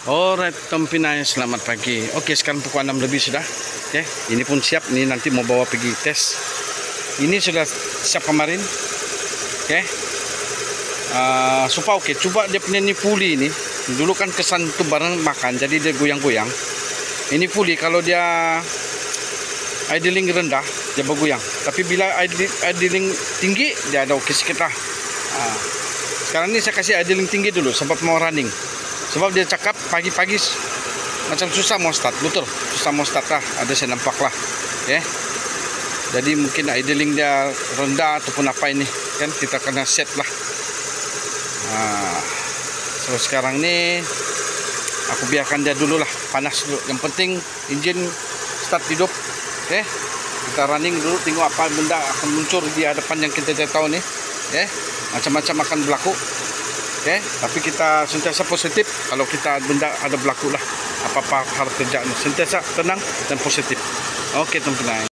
Alright, Tom Pinay, selamat pagi. Oke, sekarang pukul 6 lebih sudah. Oke, ini pun siap. Ini nanti mau bawa pergi tes. Ini sudah siap kemarin. Oke. Supaya oke, coba dia punya ini puli ini. Dulu kan kesan itu barang makan, jadi dia goyang-goyang. Ini puli kalau dia idling rendah, dia bergoyang. Tapi bila idling tinggi, dia ada oke sedikit lah. Sekarang ini saya kasih idling tinggi dulu sebab mau running. Sebab dia cakap pagi-pagi macam susah mau start, betul. Susah mau start lah, ada saya nampak lah. Okay. Jadi mungkin idling dia rendah ataupun apa ini, kan kita kena set lah. So sekarang ni aku biarkan dia dulu lah, panas dulu. Yang penting enjin start hidup. Okay. Kita running dulu, tengok apa benda akan muncul di hadapan yang kita tidak tahu ni. Okay. Macam-macam akan berlaku. Okay, tapi kita sentiasa positif. Kalau kita benda ada berlaku lah, apa-apa hal kerjaan, sentiasa tenang dan positif. Oke, teman-teman.